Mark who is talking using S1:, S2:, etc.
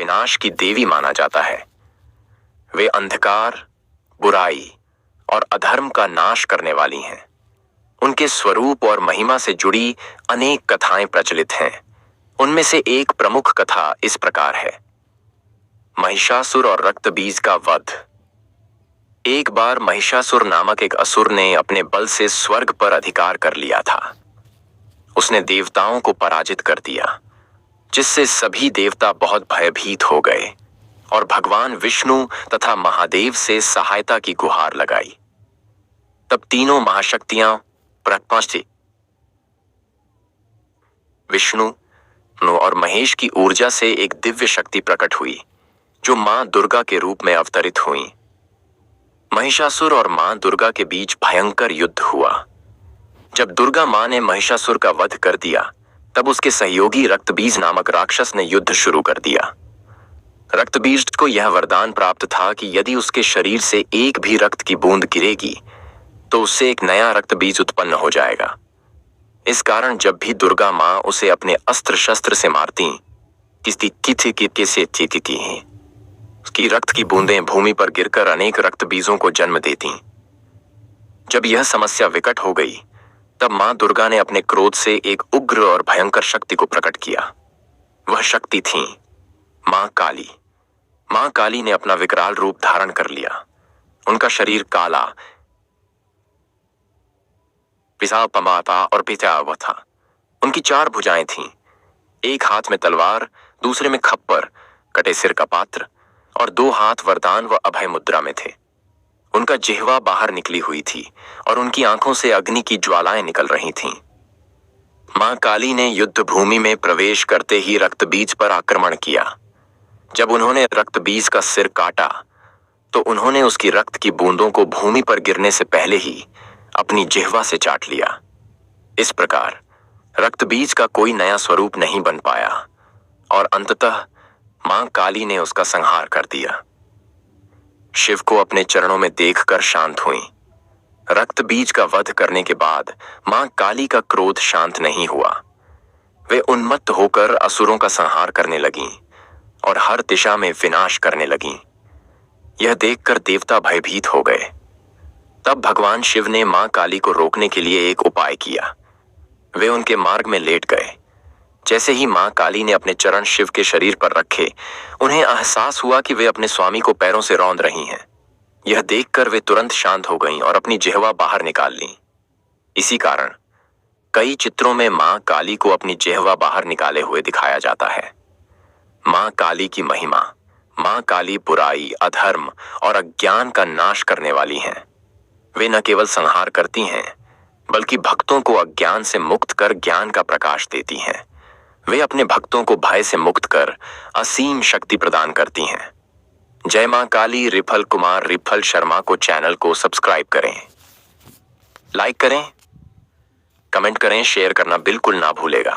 S1: विनाश की देवी माना जाता है। वे अंधकार, बुराई और अधर्म का नाश करने वाली हैं। उनके स्वरूप और महिमा से जुड़ी अनेक कथाएं प्रचलित हैं। उनमें से एक प्रमुख कथा इस प्रकार है। महिषासुर और रक्तबीज का वध। एक बार महिषासुर नामक एक असुर ने अपने बल से स्वर्ग पर अधिकार कर लिया था। उसने देवताओं को पराजित कर दिया, जिससे सभी देवता बहुत भयभीत हो गए और भगवान विष्णु तथा महादेव से सहायता की गुहार लगाई। तब तीनों महाशक्तियां पहुंची। विष्णु और महेश की ऊर्जा से एक दिव्य शक्ति प्रकट हुई, जो मां दुर्गा के रूप में अवतरित हुई। महिषासुर और मां दुर्गा के बीच भयंकर युद्ध हुआ। जब दुर्गा मां ने महिषासुर का वध कर दिया, तब उसके सहयोगी रक्तबीज नामक राक्षस ने युद्ध शुरू कर दिया। रक्तबीज को यह वरदान प्राप्त था कि यदि उसके शरीर से एक भी रक्त की बूंद गिरेगी, तो उससे एक नया रक्तबीज उत्पन्न हो जाएगा। इस कारण जब भी दुर्गा मां उसे अपने अस्त्र शस्त्र से मारती, उसकी रक्त की बूंदें भूमि पर गिरकर अनेक रक्तबीजों को जन्म देती। जब यह समस्या विकट हो गई, तब मां दुर्गा ने अपने क्रोध से एक उग्र और भयंकर शक्ति को प्रकट किया। वह शक्ति थी मां काली। मां काली ने अपना विकराल रूप धारण कर लिया। उनका शरीर काला, पिसापमाता और पिता हुआ था। उनकी 4 भुजाएं थीं। एक हाथ में तलवार, दूसरे में खप्पर, कटे सिर का पात्र और 2 हाथ वरदान व अभय मुद्रा में थे। उनका जिह्वा बाहर निकली हुई थी और उनकी आंखों से अग्नि की ज्वालाएं निकल रही थीं। मां काली ने युद्ध भूमि में प्रवेश करते ही रक्तबीज पर आक्रमण किया। जब उन्होंने रक्तबीज का सिर काटा, तो उन्होंने उसकी रक्त की बूंदों को भूमि पर गिरने से पहले ही अपनी जिह्वा से चाट लिया। इस प्रकार रक्तबीज का कोई नया स्वरूप नहीं बन पाया और अंततः मां काली ने उसका संहार कर दिया। शिव को अपने चरणों में देखकर शांत हुई। रक्तबीज का वध करने के बाद मां काली का क्रोध शांत नहीं हुआ। वे उन्मत्त होकर असुरों का संहार करने लगीं और हर दिशा में विनाश करने लगीं। यह देखकर देवता भयभीत हो गए। तब भगवान शिव ने मां काली को रोकने के लिए एक उपाय किया। वे उनके मार्ग में लेट गए। जैसे ही मां काली ने अपने चरण शिव के शरीर पर रखे, उन्हें एहसास हुआ कि वे अपने स्वामी को पैरों से रौंद रही हैं। यह देखकर वे तुरंत शांत हो गईं और अपनी जिह्वा बाहर निकाल लीं। इसी कारण कई चित्रों में मां काली को अपनी जिह्वा बाहर निकाले हुए दिखाया जाता है। मां काली की महिमा। मां काली बुराई, अधर्म और अज्ञान का नाश करने वाली हैं। वे न केवल संहार करती हैं, बल्कि भक्तों को अज्ञान से मुक्त कर ज्ञान का प्रकाश देती हैं। वे अपने भक्तों को भय से मुक्त कर असीम शक्ति प्रदान करती हैं। जय मां काली। रिफल कुमार रिफल शर्मा को चैनल को सब्सक्राइब करें, लाइक करें, कमेंट करें, शेयर करना बिल्कुल ना भूलेगा।